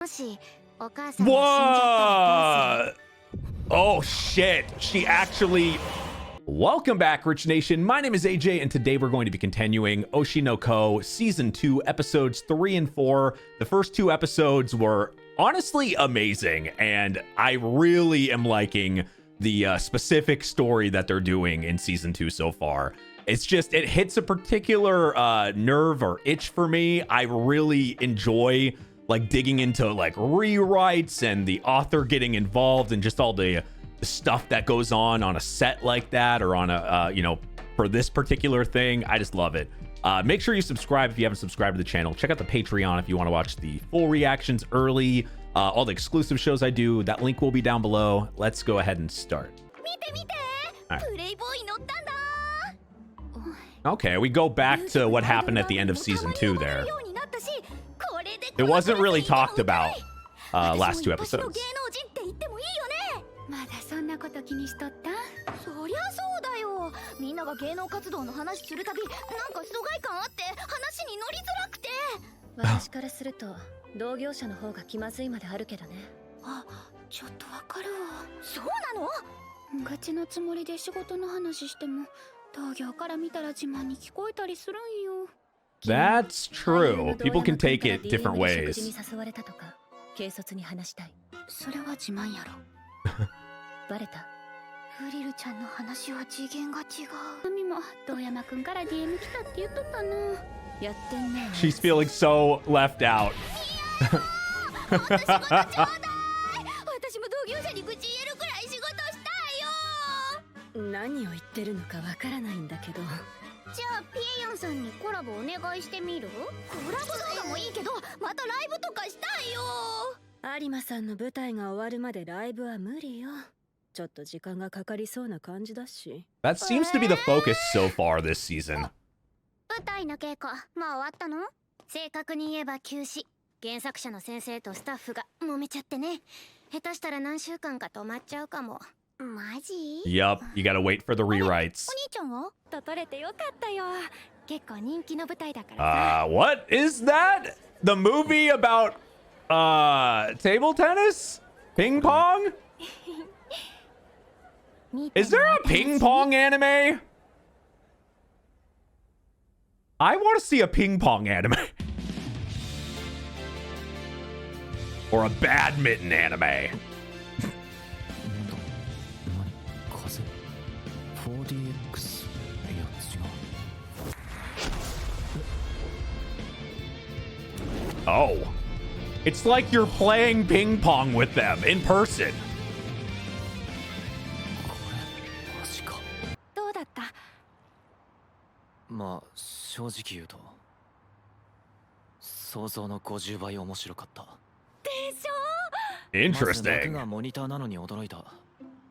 What? Oh shit, she actually... Welcome back, Rich Nation. My name is AJ, and today we're going to be continuing Oshi no Ko Season 2, Episodes 3 and 4. The first two episodes were honestly amazing, and I really am liking the specific story that they're doing in Season 2 so far. It's just, it hits a particular nerve or itch for me. I really enjoy like digging into like rewrites and the author getting involved and just all the stuff that goes on a set like that, or on a you know, for this particular thing. I just love it. Make sure you subscribe if you haven't subscribed to the channel. Check out the Patreon if you want to watch the full reactions early, all the exclusive shows I do. That link will be down below. Let's go ahead and start. All right. Okay, we go back to what happened at the end of Season 2 there. It wasn't really talked about last two episodes. まだそんなこと気にしとった？そりゃそうだよ。みんなが芸能活動の話するたび、なんか疎外感あって話に乗りづらくて。私からすると同業者の方が気まずいまであるけどね。あ、ちょっとわかるわ。そうなの？ガチのつもりで仕事の話しても、同業から見たら自慢に聞こえたりするんよ。That's true. People can take it different ways. 軽率に話したい。それは自慢やろ。バレた。フリルちゃんの話は次元が違う。ナミも遠山くんから DM 来たって言っとったな。やってんね。She's feeling so left out. 私も同業者に愚痴言えるくらい仕事したいよ。何を言ってるのかわからないんだけど。じゃあピエヨンさんにコラボお願いしてみる？コラボ動画もいいけど、またライブとかしたいよ。有馬さんの舞台が終わるまでライブは無理よ。ちょっと時間がかかりそうな感じだし。That seems to be the focus so far this season. 舞台の稽古、もう終わったの？正確に言えば休止。原作者の先生とスタッフが揉めちゃってね。下手したら何週間か止まっちゃうかも。マジ？ Yup, you gotta wait for the rewrites. お兄ちゃんは？と取れてよかったよ。結構人気の舞台だからさ。What is that? The movie about table tennis? Ping pong? Is there a ping pong anime? I want to see a ping pong anime. Or a badminton anime. Oh. It's like you're playing ping pong with them in person. どうだった？まあ正直言うと想像の50倍面白かった。でしょ？ Interesting. 僕がモニターなのに驚いた。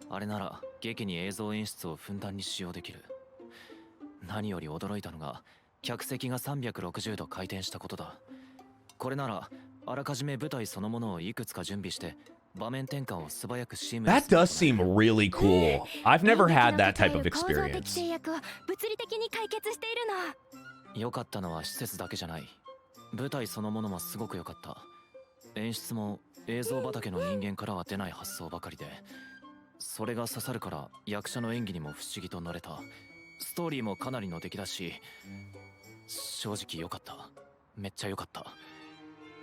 あれなら劇に映像演出をふんだんに使用できる。何より驚いたのが客席が360度回転したことだ。これならあらかじめ舞台そのものをいくつか準備して場面転換を素早くシームレス。 That does seem really cool. I've never had that type of experience. 物理的に解決しているの。良かったのは施設だけじゃない。舞台そのものもすごく良かった。演出も映像畑の人間からは出ない発想ばかりで、それが刺さるから役者の演技にも不思議となれた。ストーリーもかなりの出来だし、正直良かった。めっちゃ良かった。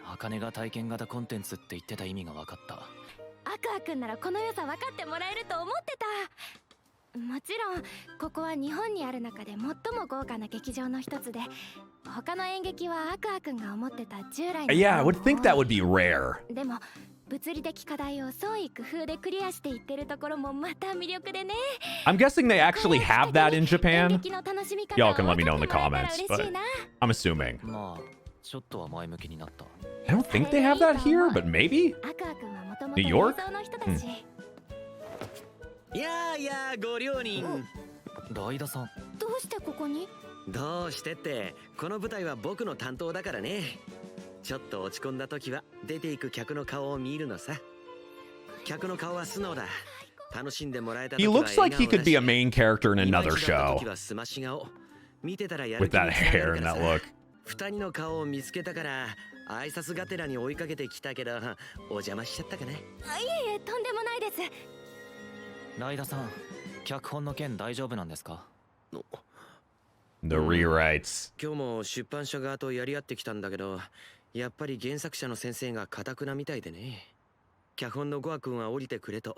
茜が体験型コンテンツって言ってた意味が分かった。アクアくんならこの良さ分かってもらえると思ってた。もちろんここは日本にある中で最も豪華な劇場の一つで、他の演劇はアクアくんが思ってた従来の。 Yeah, I would think that would be rare. でも物理的課題を創意工夫でクリアしていってるところもまた魅力でね。 I'm guessing they actually have that in Japan. 演劇の楽しみ方 Y'all can let me know in the を分かってもらえ comments, たら嬉し but いな。 I'm assuming. まあちょっとは前向きになった。I don't think they have that here, but maybe? アクアくんはもともと New 映 York? 像の人だし。やあやあご両人。ライダさん。どうしてここに？どうしてってこの舞台は僕の担当だからね。ちょっと落ち込んだ時は出ていく客の顔を見るのさ。客の顔は素直だ。楽しんでもらえた時 He は looks like he could be a main character in 今 another 一だった show 時はすまし顔。見てたらやる with 気に that つなが hair る and から that さ。 look. 二人の顔を見つけたから挨拶がてらに追いかけてきたけどお邪魔しちゃったかね。いえいえ、とんでもないです。ライダさん、脚本の件大丈夫なんですか？ The rewrites. 今日も出版社側とやり合ってきたんだけど、やっぱり原作者の先生が堅くなみたいでね。脚本のゴア君は降りてくれと、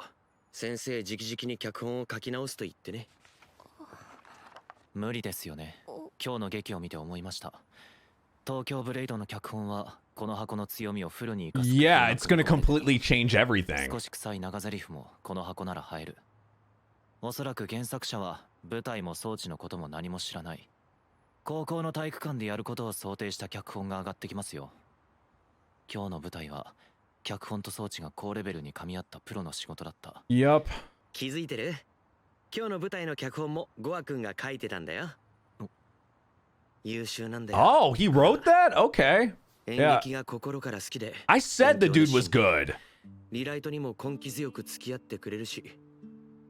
先生直々に脚本を書き直すと言ってね。無理ですよね。今日の劇を見て思いました。東京ブレイドの脚本はこの箱の強みをフルに生かす。Yeah, it's gonna completely change everything. 少し臭い長ゼリフもこの箱なら入る。おそらく原作者は舞台も装置のことも何も知らない。高校の体育館でやることを想定した脚本が上がってきますよ。今日の舞台は脚本と装置が高レベルに噛み合ったプロの仕事だった。Yup. 気づいてる？今日の舞台の脚本もゴア君が書いてたんだよ。優秀なんだよ。Oh, he wrote that? Okay. 演劇が心から好きで。I said the dude was good. リライトにも根気強く付き合ってくれるし。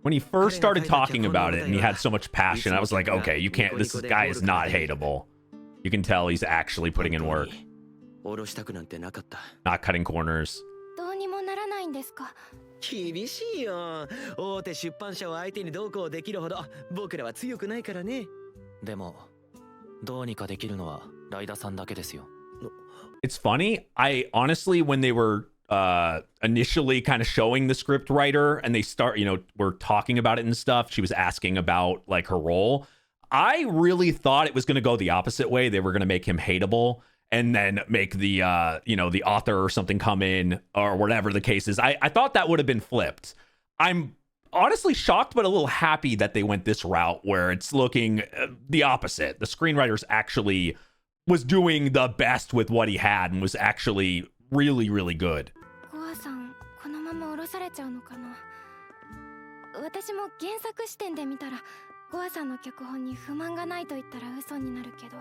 When he first started talking about it and he had so much passion, I was like, okay, you can't, this guy is not hateable. You can tell he's actually putting in work, 下ろしたくなんてなかった。 not cutting corners. どうにもならないんですか？厳しいよ。大手出版社を相手にどうこうできるほど僕らは強くないからね。でもどうにかできるのはライダさんだけですよ。It's funny. I honestly, when they were initially kind of showing the script writer and they were talking about it and stuff, she was asking about like her role. I really thought it was going to go the opposite way. They were going to make him hateable and then make the the author or something come in or whatever the case is. I thought that would have been flipped. I'm honestly shocked but a little happy that they went this route where it's looking the opposite. The screenwriters actually was doing the best with what he had and was actually really, really good. ゴアさん、このまま降ろされちゃうのかな。私も原作視点で見たらゴアさんの脚本に不満がないと言ったら嘘になるけど、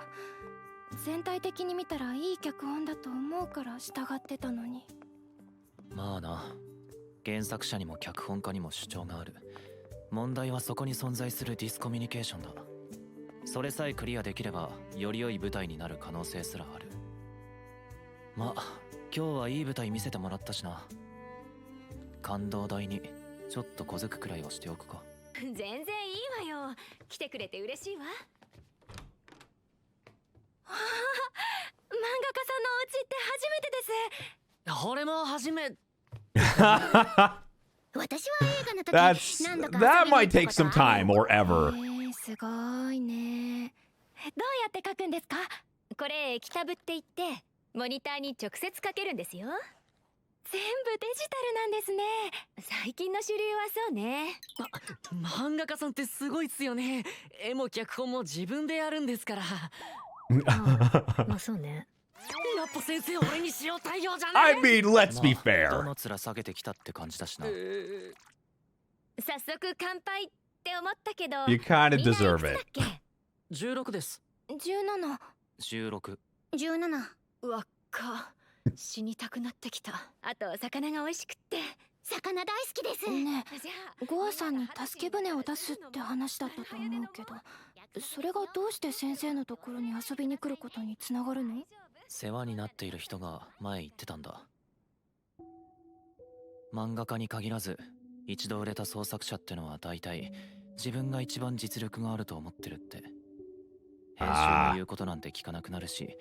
全体的に見たらいい脚本だと思うから従ってたのに。まあな、原作者にも脚本家にも主張がある。問題はそこに存在するディスコミュニケーションだ。それさえクリアできればより良い舞台になる可能性すらある。まあ今日はいい舞台見せてもらったしな。感動台にちょっと小づくくらいをしておくか。全然いいわよ。来てくれて嬉しいわ。漫画家さんのお家って初めてです。俺も初め。私は映画の時何度か That might take some time or ever. すごいね。どうやって書くんですか？これ液タブって言ってモニターに直接書けるんですよ。全部デジタルなんですね。最近の主流はそうね。漫画家さんってすごいっすよね。絵も脚本も自分でやるんですから。まあそうね。やっぱ先生俺に塩対応じゃない。 I mean, let's be ど fair. の面下げてきたって感じだしな。早速乾杯って思ったけど。 You kind of みんないく deserve つだっ it. け16です。17。収録。17。わっか。死にたくなってきた。あと魚が美味しくって。魚大好きです。ねえ、ゴアさんに助け舟を出すって話だったと思うけど、それがどうして先生のところに遊びに来ることにつながるの？世話になっている人が前言ってたんだ。漫画家に限らず一度売れた創作者ってのは大体自分が一番実力があると思ってるって。編集の言うことなんて聞かなくなるし、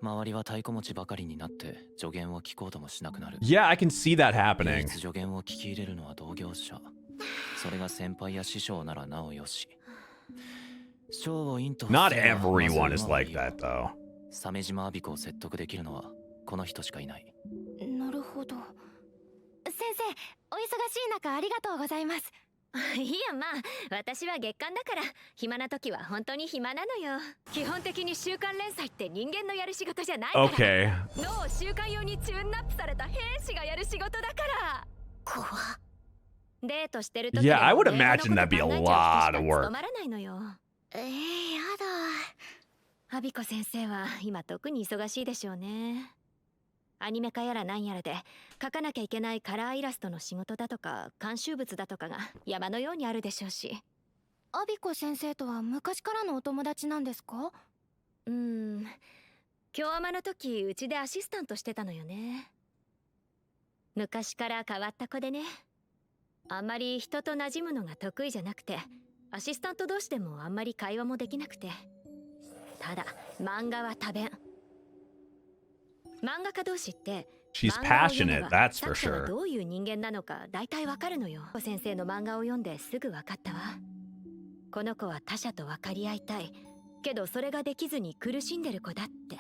周りは太鼓持ちばかりになって助言を聞こうともしなくなる。 Yeah, I can see that 唯 happening. 一助言を聞き入れるのは同業者。それが先輩や師匠ならなおよし。賞を陰と Not everyone is like that, though. 鮫島アビコを説得できるのはこの人しかいない。なるほど。先生、お忙しい中ありがとうございます。いやまあ、私は月刊だから暇な時は本当に暇なのよ。基本的に週刊連載って人間のやる仕事じゃないから。Okay. 脳を週刊用にチューンナップされた兵士がやる仕事だから。怖っ。デートしてる時 Yeah, I would imagine that'd be a lot of work. 務まらないのよ。やだ。アビコ先生は今特に忙しいでしょうね。アニメ化やらなんやらで描かなきゃいけないカラーイラストの仕事だとか監修物だとかが山のようにあるでしょうし。アビコ先生とは昔からのお友達なんですか？京アマの時うちでアシスタントしてたのよね。昔から変わった子でね。あんまり人と馴染むのが得意じゃなくて、アシスタント同士でもあんまり会話もできなくて。ただ漫画は多弁。漫画家同士って She's 漫画を読め passionate, ば that's for 作者が sure. どういう人間なのか大体わかるのよ。先生の漫画を読んですぐわかったわ。この子は他者と分かり合いたいけどそれができずに苦しんでる子だって。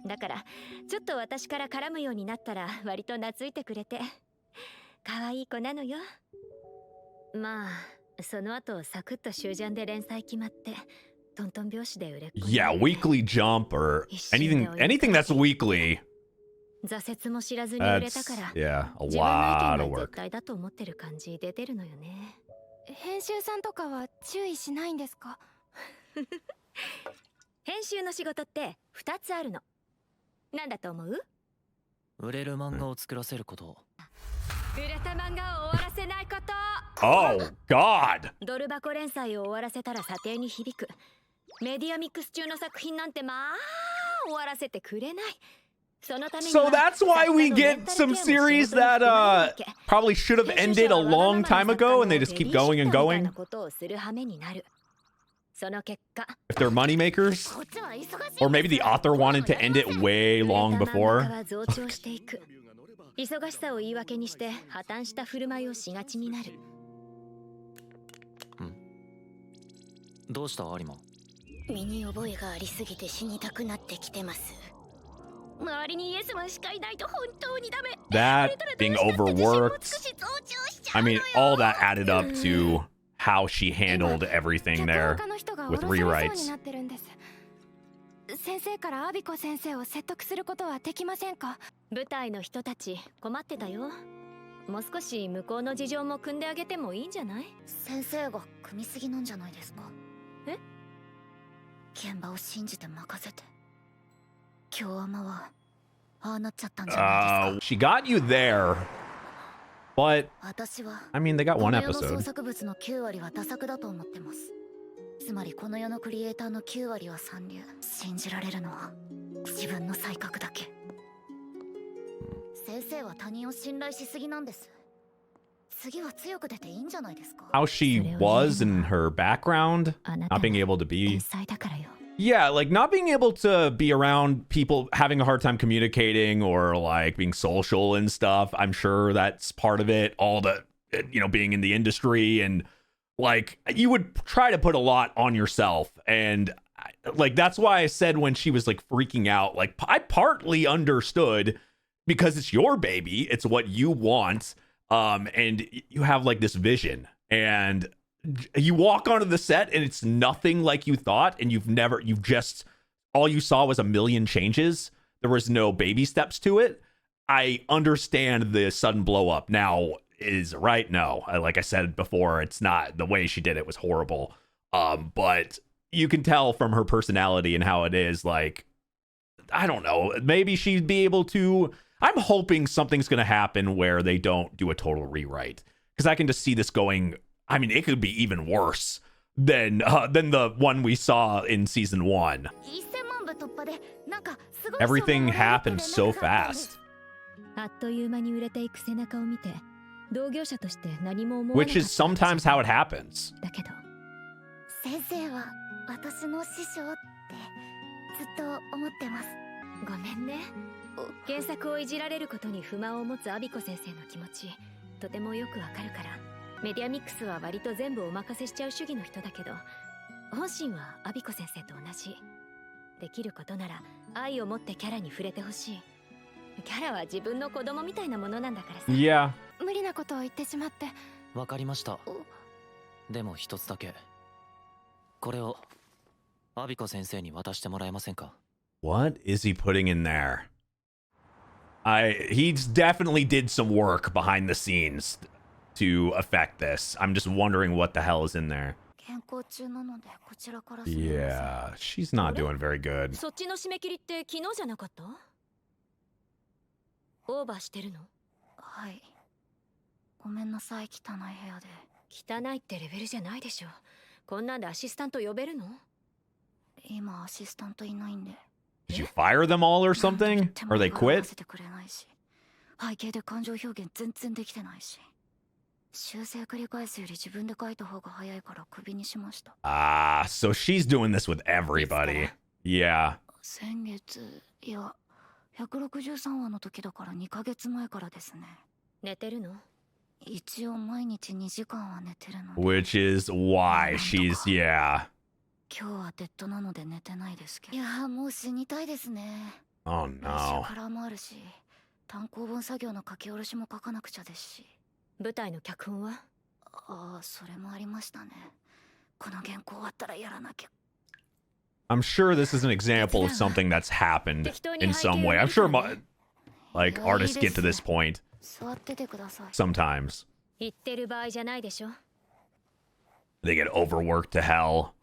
だからちょっと私から絡むようになったら割と懐いてくれて可愛い子なのよ。まあその後サクッと終ジャンで連載決まってトントン拍子で売れっ子に。 Yeah, Weekly Jump or anything that's weekly. 挫折も知らずに売れたから That's yeah, a 自分の lot 意見 of が work. 絶対だと思ってる感じ出てるのよね。編集さんとかは注意しないんですか？編集の仕事って2つあるの。なんだと思う？売れる漫画を作らせること。売れた漫画を終わらせないこと。 Oh God. ドル箱連載を終わらせたら査定に響く。メディアミックス中の作品なんてまあ終わらせてくれない。そのために So は that's why we 作家の get レンタル some ケアも series 仕事に that 含まれるわけ。 probably should have 編集 ended 者 a はわがま long ま time な ago and they 作 just 家 keep の going and ベビーシッターみたい going. なことをする羽目になる。その結果 If they're money makers, こっちは忙しいんです。 or maybe the author wanted to end it way 売れた long 漫画 before. 家は増長していく。忙しさを言い訳にして破綻した振る舞いをしがちになる。どうした有馬？身に覚えがありすぎて死にたくなってきてます。周りにイエスマンしかいないと本当にダメ。 That being overworked. I mean, all that added up to how she handled everything 脚 there 本家の人が with 降ろされそうに rewrites. なってるんです。先生からアビコ先生を説得することはできませんか？舞台の人たち困ってたよ。もう少し向こうの事情も組んであげてもいいんじゃない？先生が組みすぎなんじゃないですか？え？現場を信じて任せて。京アマはああなっちゃったんじゃないですか？ She got you there, but 私は I mean, they got こ one の世の創 episode. 作物の9割はダ作だと思ってます。つまりこの世のクリエイターの9割は三流。信じられるのは自分の才覚だけ。先生は他人を信頼しすぎなんです。次は強く出ていいんじゃないですか？ How she was in her background, あなた not being able to 天 be. 才だからよ。 Yeah, like not being able to be around people having a hard time communicating or like being social and stuff. I'm sure that's part of it. All the, being in the industry and like you would try to put a lot on yourself. And like, that's why I said when she was like freaking out, like I partly understood because it's your baby. It's what you want. And you have like this vision and you walk onto the set and it's nothing like you thought, and all you saw was a million changes. There was no baby steps to it. I understand the sudden blow up. Now, is right? No. Like I said before, it's not. The way she did it was horrible. But you can tell from her personality and how it is, like, I don't know, maybe she'd be able to. I'm hoping something's going to happen where they don't do a total rewrite, because I can just see this going. I mean, it could be even worse than the one we saw in season 1. Everything happened so fast. あっという間に売れていく背中を見て、同業者として何も思わな Which かっ is た。 sometimes how it happens. だけど、先生は私の師匠ってずっと思ってます。ごめんね。原作をいじられることに不満を持つアビコ先生の気持ち、とてもよくわかるから。メディアミックスは割と全部お任せしちゃう主義の人だけど、本心はアビコ先生と同じ。できることなら愛を持ってキャラに触れてほしい。キャラは自分の子供みたいなものなんだからさ。Yeah. 無理なことを言ってしまって。わかりました。でも一つだけ。これをアビコ先生に渡してもらえませんか？ What is he putting in there? He's definitely did some work behind the scenes to affect this. I'm just wondering what the hell is in there. 健康中なのでこちらから。 Yeah, she's not doing very good. そっちの締め切りって昨日じゃなかった？オーバーしてるの？はい。ごめんなさい、汚い部屋で。汚いってレベルじゃないでしょ。こんなんでアシスタント呼べるの？今アシスタントいないんで。Did you fire them all or something? Or they 手も quit? せてくれないし、背景で感情表現全然できてないし、修正繰り返すより自分で書いた方が早いからクビにしました。 Ah, so she's doing this with everybody. Yeah. 先月、いや、163話の時だから2ヶ月前からですね。寝てるの？一応毎日2時間は寝てるので、 Which is why she's, yeah. 今日はデッドなので寝てないですけど。いや、もう死にたいですね。 Oh 来週 no. からもあるし、単行本作業の書き下ろしも書かなくちゃですし。舞台の脚本は？ああ、それもありましたね。この原稿終わったらやらなきゃ。 I'm sure this is an example of something that's happened in some way. I'm sure like artists get to this point 座っててください。 sometimes. 言ってる場合じゃないでしょ。 They get overworked to hell.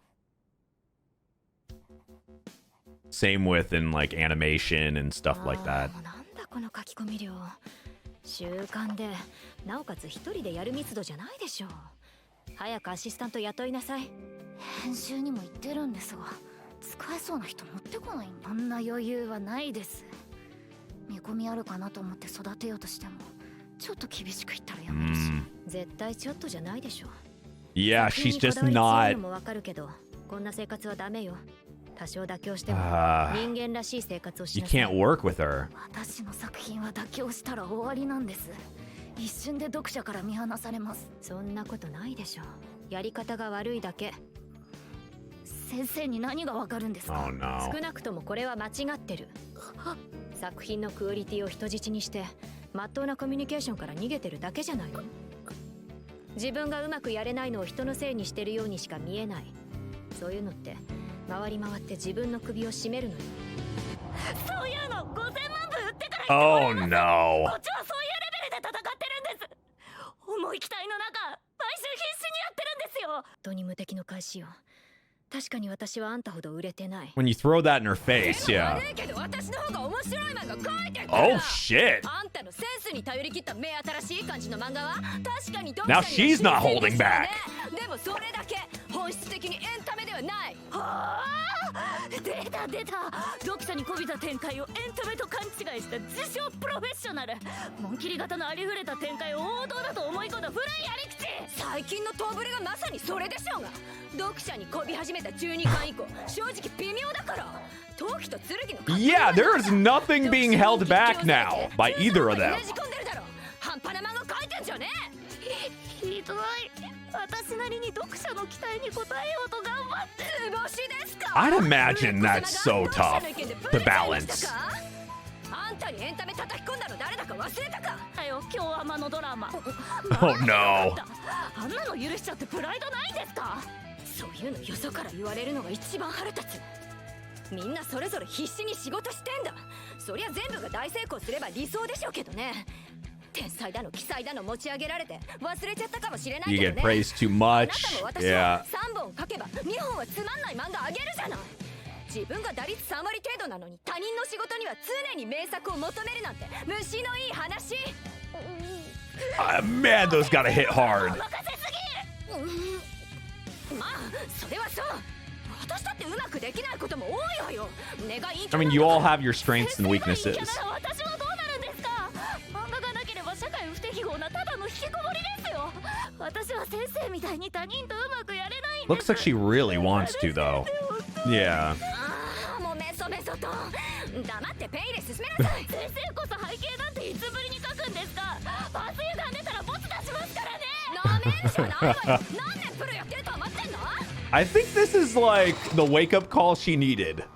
Same with in like animation and stuff like that. もうなんだこの書き込み量。習慣で、なおかつ一人でやる密度じゃないでしょ。早くアシスタント雇いなさい。編集にも言ってるんですが、使えそうな人持ってこないんだ。あんな余裕はないです。見込みあるかなと思って育てようとしても、ちょっと厳しく言ったらやめるし。絶対ちょっとじゃないでしょ。 Yeah, she's just not. もわかるけど、こんな生活はダメよ。多少妥協しても人間らしい生活をし You なさい。 can't work with her. 私の作品は妥協したら終わりなんです。一瞬で読者から見放されます。そんなことないでしょ。やり方が悪いだけ。先生に何がわかるんですか？ Oh no. 少なくともこれは間違ってる。作品のクオリティを人質にしてまっとうなコミュニケーションから逃げてるだけじゃないの？自分がうまくやれないのを人のせいにしてるようにしか見えない。そういうのって回り回って自分の首を絞めるのよ。そういうの5000万部売ってから Oh こ no. っちはそういうレベルで戦ってるんです。重い期待の中、毎週必死にやってるんですよ。本当に無敵の返しよ。確かに私はあんたほど売れてない。 When you throw that in her face, yeah. 悪いけど私の方が面白い漫画描いてるか Oh ら。 shit. あんたのセンスに頼り切った目新しい感じの漫画は確かに読 Now 者には she's not 新鮮 holding ですよね。 back. でもそれだけ本質的にエンタメではない。はあ、出た出た。読者にこびた展開をエンタメと勘違いした自称プロフェッショナル。紋切り型のありふれた展開を王道だと思い込んだ古いやり口。最近のトーブルがまさにそれでしょうが。読者にこび始めた12巻以降正直微妙だから。陶器と剣の Yeah, there is nothing being held back now by either of them. ねじ込んでるだろ。半端な漫画描いてんじゃねえ。ひどい。私なりに読者の期待に応えようと頑張って。図星ですか？ I'd imagine that's so tough to balance. あんたにエンタメ叩き込んだの誰だか忘れたか？はよ、今日天のドラマ。 Oh no. あんなの許しちゃってプライドないんですか？そういうのよそから言われるのが一番腹立つ。みんなそれぞれ必死に仕事してんだ。そりゃ全部が大成功すれば理想でしょうけどね。天才だの奇才だの持ち上げられて忘れちゃったかもしれない You けど get ね。 praised too あな much. たも私 Yeah. も3本書けば2本はつまんない漫画あげるじゃない。自分が打率3割程度なのに他人の仕事には常に名作を求めるなんて虫のいい話。 Man, those gotta hit hard. まあそれはそう。私だってうまくできないことも多いわよ。願い I mean, you all have your strengths and weaknesses. 先生がいいキャラなら私はどうなるんですか？漫画がなければ社会不適合なただの引きこもりですよ。私は先生みたいに他人とうまくやれないんです。 Looks like she really wants to, though. Yeah. ああもうメソメソと黙ってペン入れ進めなさい。先生こそ背景なんていつぶりに書くんですか？パス歪んでたらボツ出しますからね。なめんじゃないわよ。何年プロやってると思ってんの？ I think this is like the wake-up call she needed. A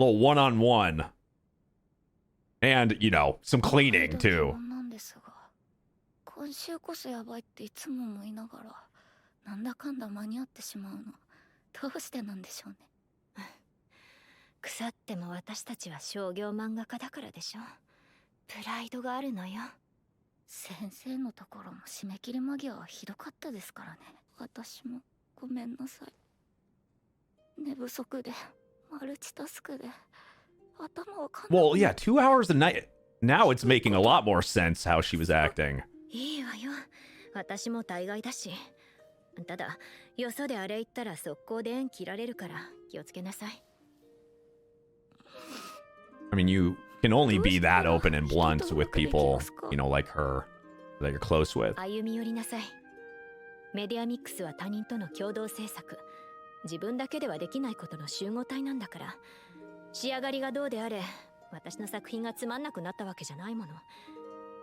little one-on-one. And, you know, some cleaning, too. なんですが、今週こそやばいっていつも思いながら、なんだかんだ間に合ってしまうの。どうしてなんでしょうね。腐っても私たちは商業漫画家だからでしょ。プライドがあるのよ。先生のところも締め切り間際はひどかったですからね。私もごめんなさい。寝不足で、マルチタスクで、頭をかんだ。 Well, yeah, 2 hours a night. Now it's making a lot more sense how she was acting. いいわよ。私も大概だし。ただ、よそであれ言ったら速攻で縁切られるから気をつけなさい。I mean, you can only be that open and blunt with people, you know, like her, that you're close with. 歩み寄りなさい。メディアミックスは他人との共同制作。自分だけではできないことの集合体なんだから。仕上がりがどうであれ、私の作品がつまんなくなったわけじゃないもの。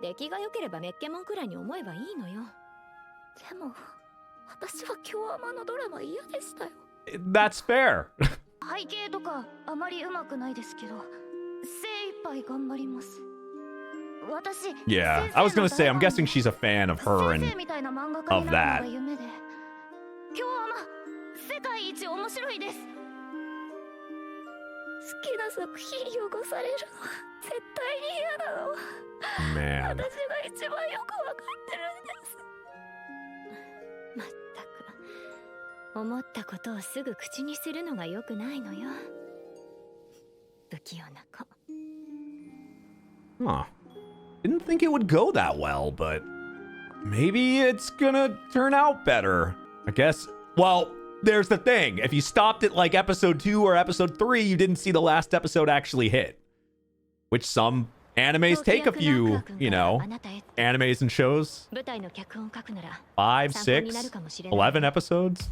出来が良ければメッケモンくらいに思えばいいのよ。でも私は京アマのドラマ嫌でしたよ。 That's fair. 背景とかあまり上手くないですけど、精一杯頑張ります。私 Yeah, I was gonna say, I'm guessing she's a fan of her 先 and 生みたいな漫画家に of なる that. のが夢で、京アマ世界一面白いです。好きな作品汚されるの絶対に嫌なの。 Man. 私が一番よくわかってるんです。まったく、思ったことをすぐ口にするのが良くないのよ。不器用な子。 Huh. Didn't think it would go that well, but maybe it's gonna turn out better. I guess. Well, there's the thing. If you stopped at like episode 2 or episode 3, you didn't see the last episode actually hit. Which some animes take a few, you know, animes and shows. 舞台の脚本書くなら 5, 参考にな 6, るかもしれない。 11 episodes.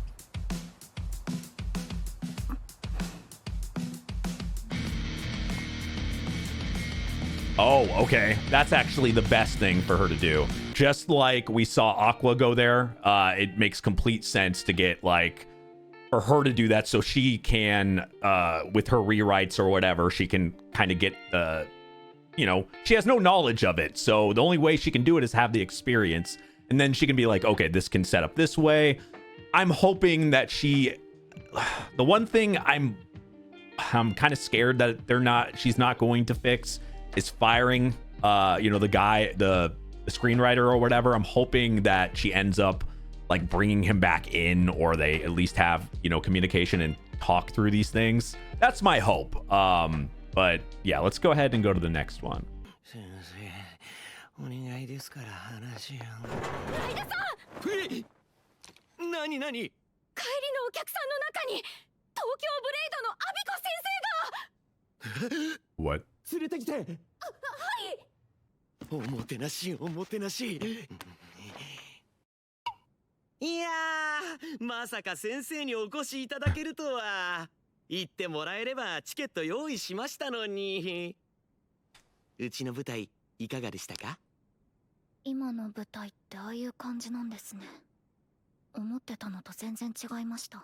Oh, okay. That's actually the best thing for her to do. Just like we saw Aqua go there, it makes complete sense to get like for her to do that so she can with her rewrites or whatever, she can kind of get the, you know, she has no knowledge of it. So the only way she can do it is have the experience. And then she can be like, okay, this can set up this way. I'm hoping that the one thing I'm kind of scared that she's not going to fix is firing, you know, the guy, the screenwriter or whatever. I'm hoping that she ends up like bringing him back in, or they at least have, you know, communication and talk through these things. That's my hope. But yeah, let's go ahead and go to the next one. お願いですから話を。何何？帰りのお客さんの中に東京ブレイドのアビコ先生が What? 連れてきて。おもてなしおもてなし。いやー、まさか先生にお越しいただけるとは。言ってもらえればチケット用意しましたのに。うちの舞台いかがでしたか？今の舞台ってああいう感じなんですね。思ってたのと全然違いました。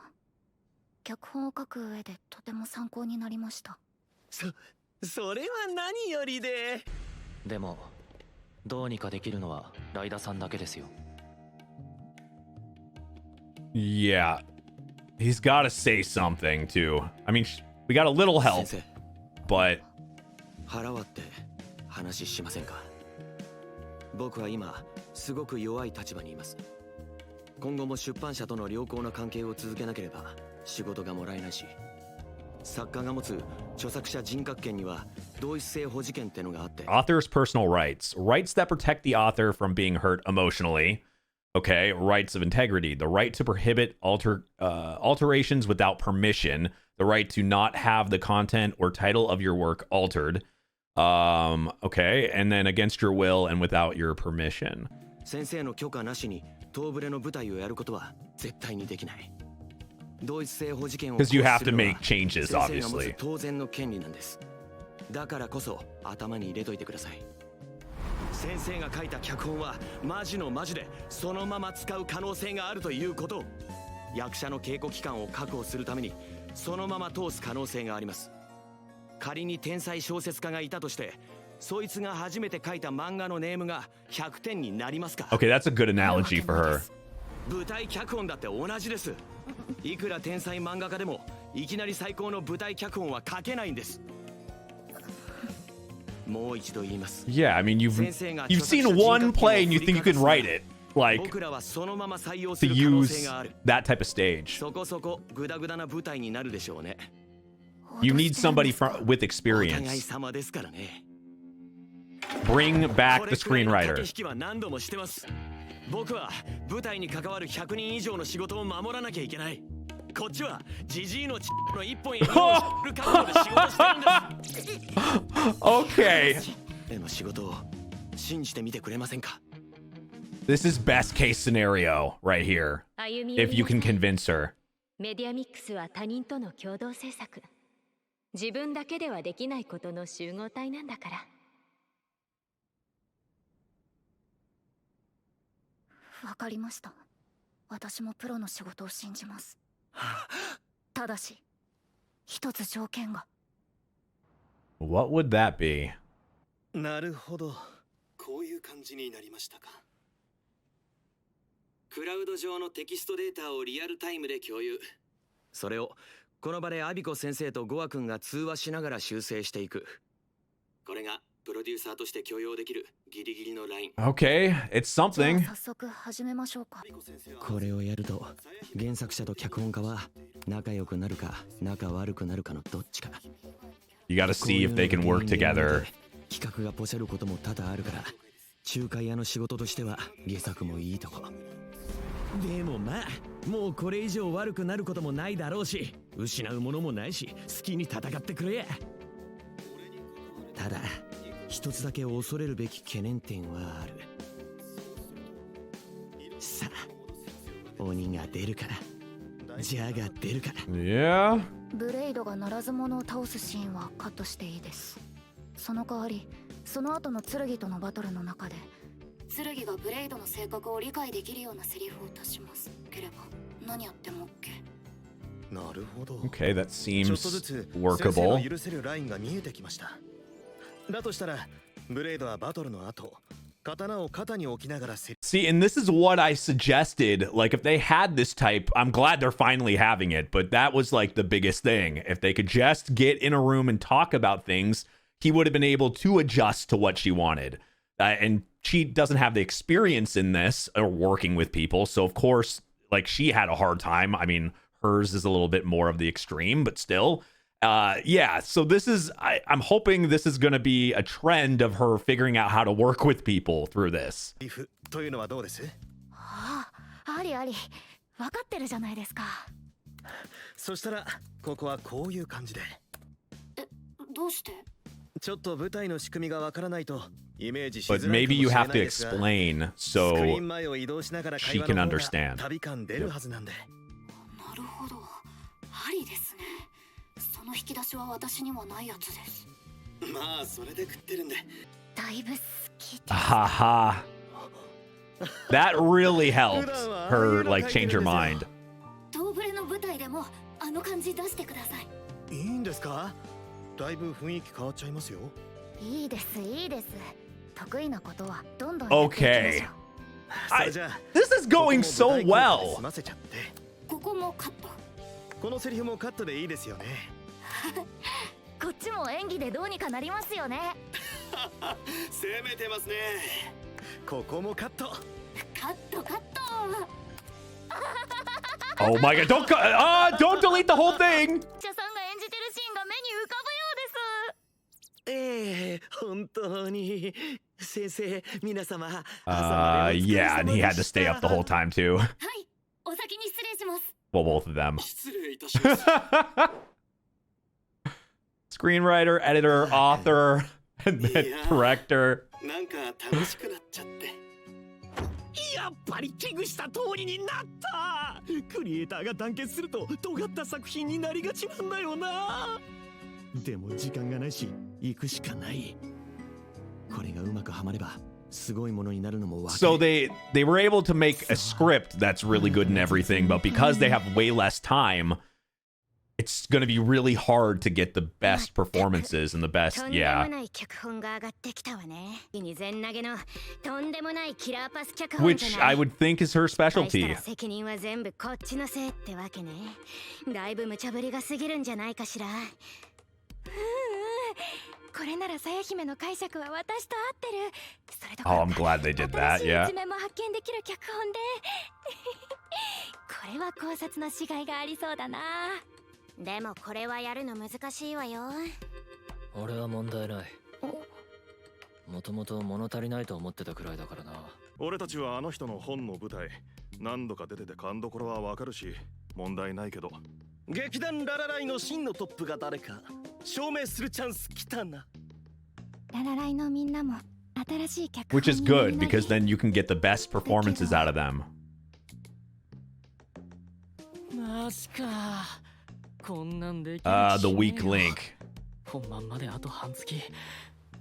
脚本を書く上でとても参考になりました。それは何よりで。でもどうにかできるのはライダさんだけですよ。 Yeah. He's got to say something too. I mean, we got a little help, 先生、 but 腹割って話しませんか？僕は今すごく弱い立場にいます。今後も出版社との良好な関係を続けなければ仕事がもらえないし、作家が持つ著作者人格権には同一性保持権ってのがあって、 author's personal rights, rights that protect the author from being hurt emotionally. Okay, rights of integrity, the right to prohibit alterations without permission, the right to not have the content or title of your work altered. Okay, and then against your will and without your permission. 先生の許可なしに当ブレの舞台をやることは絶対にできない。同一性保持権を Because you have to 行使するのは make changes, 先生が持つ obviously. 当然の権利なんです。だからこそ頭に入れといてください。先生が書いた脚本はマジのマジでそのまま使う可能性があるということを、役者の稽古期間を確保するためにそのまま通す可能性があります。仮に天才小説家がいたとして、そいつが初めて書いた漫画のネームが100点になりますか？ Okay, that's a good analogy for her. 舞台脚本だって同じです。いくら天才漫画家でもいきなり最高の舞台脚本は書けないんです。もう一度言います。 Yeah, I mean, you've seen one play and you think you can write it, like 僕らはそのまま採用 to する可能 use 性がある。 that type of stage. そこそこグダグダな舞台になるでしょうね。 You need somebody with お互い experience. 様ですからね。 Bring こ back れ the くらいの駆け screenwriter. 引きは何度もしてます。僕は舞台に関わる100人以上の仕事を守らなきゃいけない。こっちはジジイのの一本や二本する覚悟で仕事してるんです。 Okay. への仕事を信じてみてくれませんか。 This is best case scenario right here. 歩み If you can convince her. メディアミックスは他人との共同制作。自分だけではできないことの集合体なんだから。わかりました。私もプロの仕事を信じます。ただし、一つ条件が。What would that be? なるほど。こういう感じになりましたか。クラウド上のテキストデータをリアルタイムで共有。それをこの場でアビコ先生とゴア君が通話しながら修正していく。これがプロデューサーとして許容できるギリギリのライン。Okay, it's じゃあ something. 早速始めましょうか。これをやると原作者と脚本家は仲良くなるか仲悪くなるかのどっちか。 You gotta see if they can work together. 企画がポシャることも多々あるから仲介屋の仕事としては下作もいいとこ。でもまあもうこれ以上悪くなることもないだろうし失うものもないし好きに戦ってくれや。ただ一つだけ恐れるべき懸念点はある。さあ鬼が出るかジャが出るか。 Yeah. ブレイドがならず者を倒すシーンはカットしていいです。その代わりその後の剣とのバトルの中で剣がブレイドの性格を理解できるようなセリフを足しますければ何やっても OK。 なるほど。 Okay, that ちょっとず seems つ先生 workable. の許せるラインが見えてきました。だとしたらブレイドはバトルの後刀を肩に置きながら See, and this is what I suggested. Like, if they had this type, I'm glad they're finally having it, but that was like the biggest thing. If they could just get in a room and talk about things, he would have been able to adjust to what she wanted. And she doesn't have the experience in this or working with people. So, of course, like, she had a hard time. I mean, hers is a little bit more of the extreme, but still. Yeah, so this is, I'm hoping this is going to be a trend of her figuring out how to work with people through this. リフというのはどうです？ああ、ありあり分かってるじゃないですか。そしたらここはこういう感じで。どうして？ちょっと舞台の仕組みがわからないとイメージしづらい But かもしれない maybe you have to ですが、 explain スクリー so ン前を移動しながら she 会話 can の方が understand. 旅感出るはずなんで。なるほど、ありですね。その引き出しは私にはないやつです。まあそれで食ってるんで。だいぶ好きです。 Haha. That really helped her like change her mind. トーブレの舞台でもあの感じ出してください。いいんですか？だいぶ雰囲気変わっちゃいますよ。いいですいいです。得意なことはどんどんやっていきましょう。 Okay. それじゃあ This is going so ここも舞台効果で済 well. ませちゃって。ここもカット。このセリフもカットでいいですよね。こっちも演技でどうにかなりますよね。攻めてますね。ここもカット。カットカット。 Oh my god, don't delete the whole thing. 茶さんが演じてるシーンが目に浮かぶようです。ええ本当に先生皆様 Yeah, and he had to stay up the whole time too. はい、お先に失礼します。 Well, both of them. 失礼いたします。 Screenwriter, editor, author, and then director. なんか楽しくなっちゃって。やっぱり危惧した通りになった。クリエイターが団結すると尖った作品になりがちなんだよな。でも時間がないし行くしかない。これがうまくはまればすごいものになるのもわかる。 So they were able to make a script that's really good and everything, but because they have way less time, it's going to be really hard to get the best performances and the best, とんでも yeah. ない脚本が上がってきたわね。に全投げのとんでもないキラーパス脚本じゃ Which ない。 I would think is her 対した specialty. ら責任は全部こっちのせいってわけね。だいぶ無茶ぶりが過ぎるんじゃないかしら。これならさや姫の解釈は私と合ってる。それどこ Oh, ろ I'm か glad they did that, 新しい yeah. 一面も発見できる脚本でこれは考察のしがいがありそうだな。でもこれはやるの難しいわよ。俺は問題ない。もともと物足りないと思ってたくらいだからな。俺たちはあの人の本の舞台何度か出てて勘どころはわかるし問題ないけど。劇団ララライの真のトップが誰か証明するチャンス来たな。ララライのみんなも新しい脚 Which 本 is に乗り good 乗り because then you can get the best performances out of them. マジか。こんなんできる The 気しねえ weak よ link. 本番まであと半月。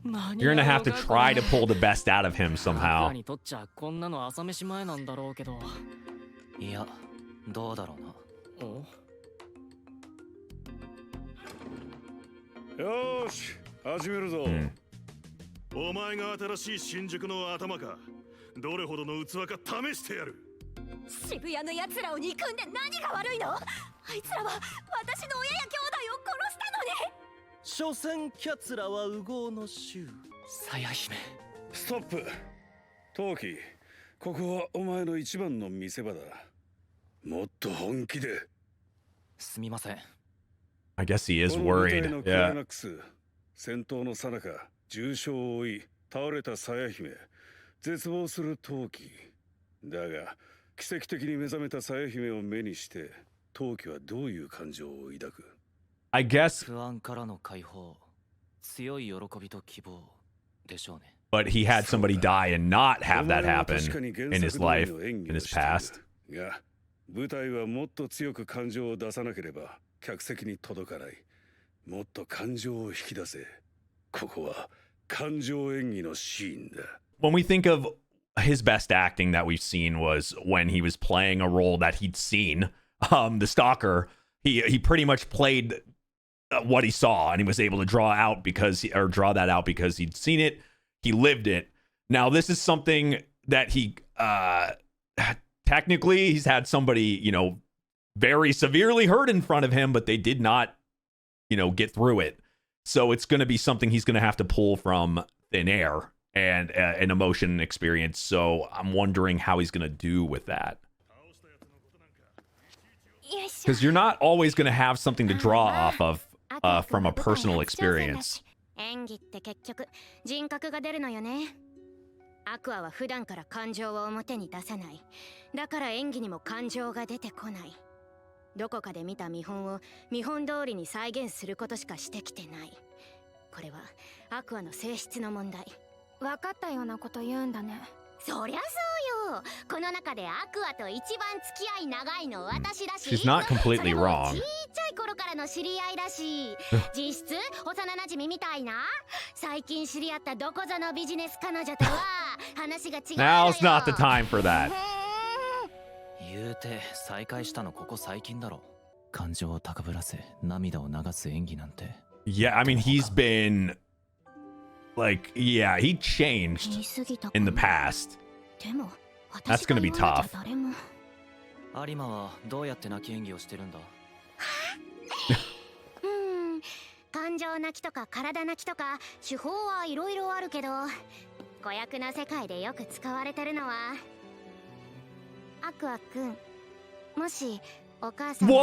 You're gonna have to try to pull the best out of him アクア somehow. にとっちゃこんなの朝飯前なんだろうけど。いやどうだろうな。よーし始めるぞ、うんお前が新しい新宿の頭か。どれほどの器か試してやる。渋谷の奴らを憎んで何が悪いの？あいつらは私の親や兄弟を殺したのに。所詮キャツラは右往の衆。さや姫。ストップ。トウキ、ここはお前の一番の見せ場だ。もっと本気で。すみません。 I guess he is この舞台 worried. のクライ Yeah. マックス、戦闘の最中重傷を負い倒れたさや姫、絶望するトウキ。だが奇跡的に目覚めたさや姫を目にしてトウキはどういう感情を抱く？ I guess, 不安からの解放、強い喜びと希望でしょうね。 but he had somebody die and not have that happen in his life, in his past. が舞台はもっと強く感情を出さなければ客席に届かない。もっと感情を引き出せ。ここは感情演技のシーンだ。 When we think of his best acting that we've seen was when he was playing a role that he'd seen, the stalker. He pretty much played what he saw, and he was able to draw that out because he'd seen it, he lived it. Now this is something that he technically he's had somebody, very severely hurt in front of him, but they did not, get through it. So it's going to be something he's going to have to pull from thin air and an emotion experience. So I'm wondering how he's going to do with that. Because you're not always going to have something to draw off of from a personal experience. 演技って結局人格が出るのよね。アクアは普段から感情を表に出さない。だから演技にも感情が出てこない。どこかで見た見本を見本通りに再現することしかしてきてない。これはアクアの性質の問題。分かったようなこと言うんだね。そりゃそうよ。この中でアクアと一番付き合い長いの私だし。She's not completely それも wrong. ちっちゃい頃からの知り合いだし、実質幼馴染みたいな。最近知り合ったどこぞのビジネス彼女とは話が違うのよ。Now's not the time for that. 言うて再会したのここ最近だろ。感情を高ぶらせ涙を流す演技なんて。 Yeah, I mean, he's been he changed 言い過ぎたか in も the past. でも That's gonna be 私が言わな tough. きゃ誰も。有馬はどうやって泣き演技をしてるんだ？感情泣きとか体泣きとか手法はいろいろあるけど、子役の世界でよく使われてるのはアクアくん、もしお母さんが死んじゃっ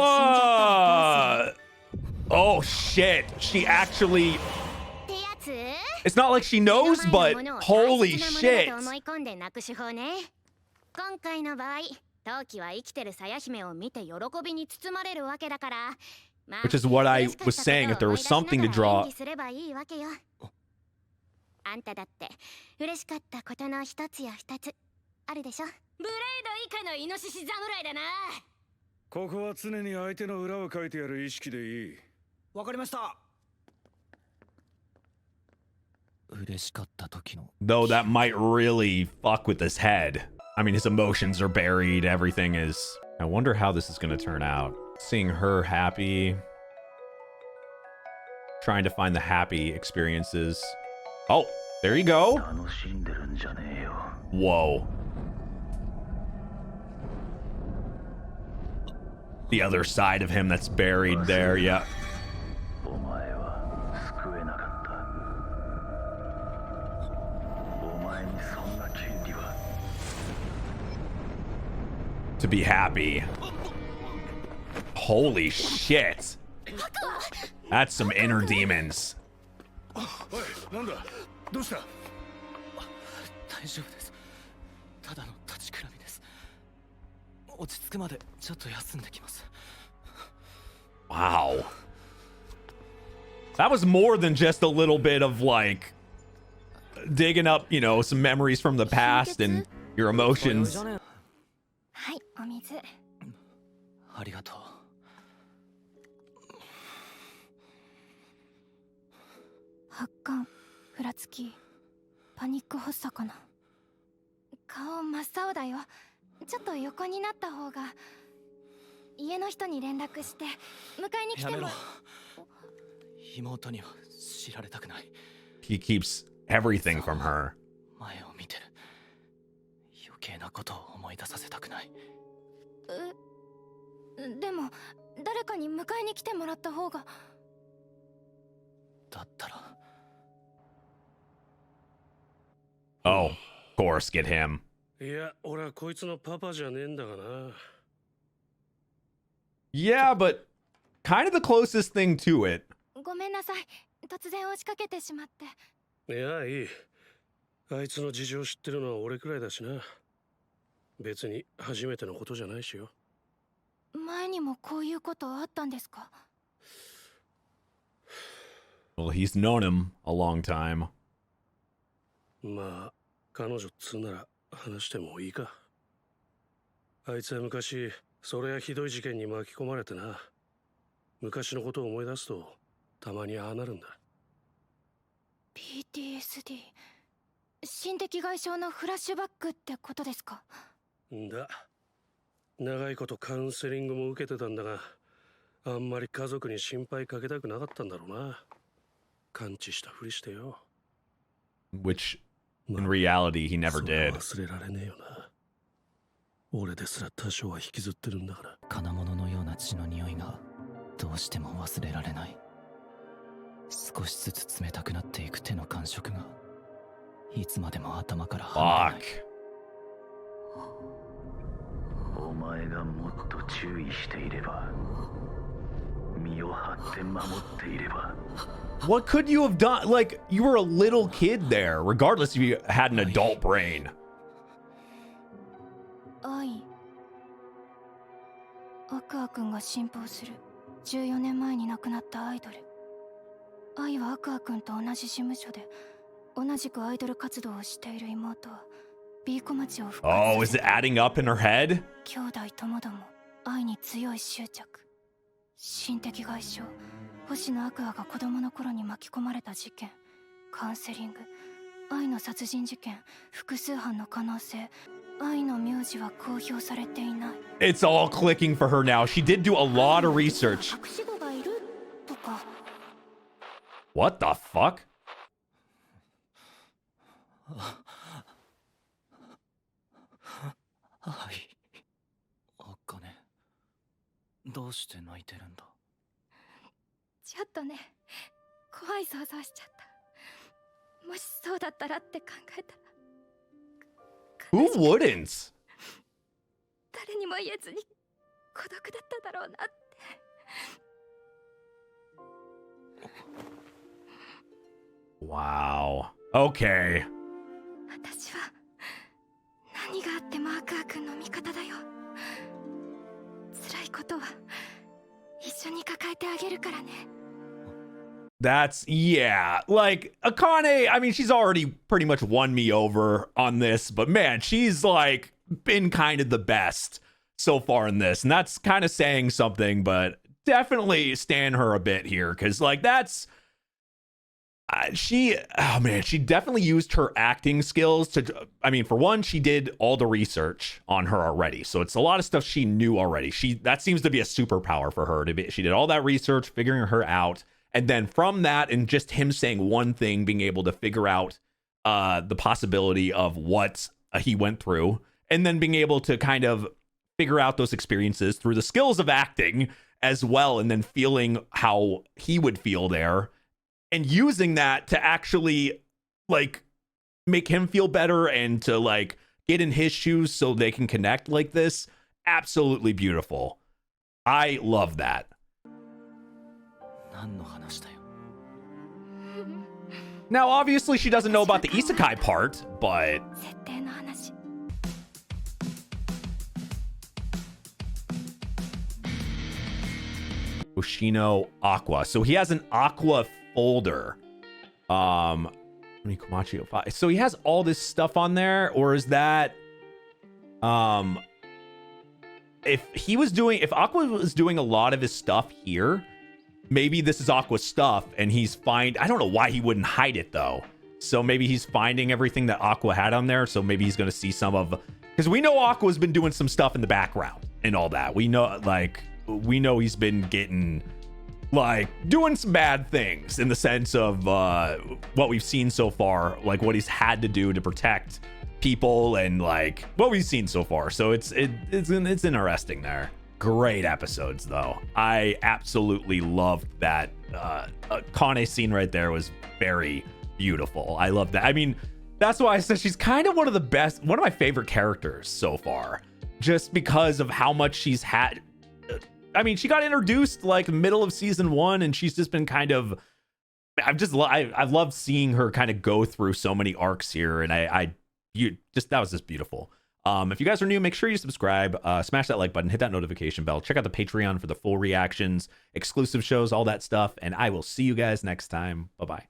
たらどうする？ What? Oh shit! She actually. ってやつ？ It's not like she knows, but holy 大切なものだ shit! と思い込んで泣く手法ね。今回の場合、トウキは生きてるさや姫を見て喜びに包まれるわけだから。Which is what I was saying. If there was something to draw. すればいいわけよ。あんただって嬉しかったことの一つや二つあるでしょ。ブレード以下のイノシシ侍だな。ここは常に相手の裏をかいてやる意識でいい。わかりました。嬉しかった時の。 Though that might really fuck with his head. I mean, his emotions are buried. Everything is. I wonder how this is going to turn out. Seeing her happy. Trying to find the happy experiences. Oh, there you go. Whoa. The other side of him that's buried there, yeah. To be happy. Holy shit. That's some inner demons. おい、なんだ？どうした？大丈夫です。ただの立ちくらみです。落ち着くまでちょっと休んできます。Wow. That was more than just a little bit of like digging up, you know, some memories from the past and your emotions. はい、お水。ありがとう。発汗、ふらつき、パニック発作かな。顔真っ青だよ。ちょっと横になった方が。家の人に連絡して迎えに来ても。やめろ。妹には知られたくない。 He keeps everything from her. 前を見てる。余計なことを思い出させたくない。でも誰かに迎えに来てもらった方が。だったら。Oh, of course, get him. いや、俺はこいつのパパじゃねえんだがな。Yeah, but kind of the closest thing to it. ごめんなさい。突然押しかけてしまって。いや、いい。あいつの事情知ってるのは俺くらいだしな。別に初めてのことじゃないしよ。前にもこういうことあったんですか？ Well, he's known him a long time. まあ、彼女っつうなら話してもいいか。あいつは昔、それやひどい事件に巻き込まれてな。昔のことを思い出すと、たまにああなるんだ。PTSD。心的外傷のフラッシュバックってことですか？んだ。長いことカウンセリングも受けてたんだが、あんまり家族に心配かけたくなかったんだろうな。完治したふりしてよ。Which, in reality, he never did. 忘れられねえよな。俺ですら多少は引きずってるんだから。金物のような血の匂いがどうしても忘れられない。少しずつ冷たくなっていく手の感触がいつまでも頭から離れない。お前がもっと注意していれば、身を張って守っていれば。What could you have done? Like, you were a little kid there, regardless if you had an adult brain. 愛。アクア君が信奉する14年前に亡くなったアイドル。愛はアクア君と同じ事務所で同じくアイドル活動をしている妹はビーコ町を復活させ。 Oh, is it adding up in her head? 兄弟ともども愛に強い執着。心的外傷。星野アクアが子供の頃に巻き込まれた事件。カウンセリング。愛の殺人事件。複数犯の可能性。愛の名字は公表されていない。 It's all clicking for her now. She did do a lot of research. 隠し子がいるとか。 What the fuck? はい。あかね、どうして泣いてるんだ？ちょっとね、怖い想像しちゃった。もしそうだったらって考えたら。 Who wouldn't? 誰にも言えずに孤独だっただろうなって。 Wow. Okay. 私は何があってもアクア君の味方だよ。辛いことは一緒に抱えてあげるからね。 That's, yeah. Like, Akane, I mean, she's already pretty much won me over on this, but man, she's like been kind of the best so far in this. And that's kind of saying something, but definitely stand her a bit here because, like, that's. She definitely used her acting skills to, I mean, for one, she did all the research on her already. So it's a lot of stuff she knew already. That seems to be a superpower for her. She did all that research, figuring her out. And then from that and just him saying one thing, being able to figure out the possibility of what he went through, and then being able to kind of figure out those experiences through the skills of acting as well, and then feeling how he would feel there. And using that to actually, like, make him feel better and to, like, get in his shoes so they can connect like this. Absolutely beautiful. I love that. Now, obviously, she doesn't know about the isekai part, but... Oshino, Aqua. So he has an Aqua folder. Komachi 05. So he has all this stuff on there, or is that if Aqua was doing a lot of his stuff here, maybe this is Aqua's stuff and I don't know why he wouldn't hide it though. So maybe he's finding everything that Aqua had on there. So maybe he's going to see some of, because we know Aqua's been doing some stuff in the background and all that. We know he's been getting doing some bad things in the sense of what we've seen so far, like what he's had to do to protect people and what we've seen so far. So it's interesting there. Great episodes though. I absolutely loved that. Kane scene right there was very beautiful. I love that. I mean, that's why I said she's kind of one of my favorite characters so far, just because of how much she's had. I mean, she got introduced middle of season 1, and she's just been kind of. I've loved seeing her kind of go through so many arcs here, and that was just beautiful. If you guys are new, make sure you subscribe, smash that like button, hit that notification bell, check out the Patreon for the full reactions, exclusive shows, all that stuff, and I will see you guys next time. Bye bye.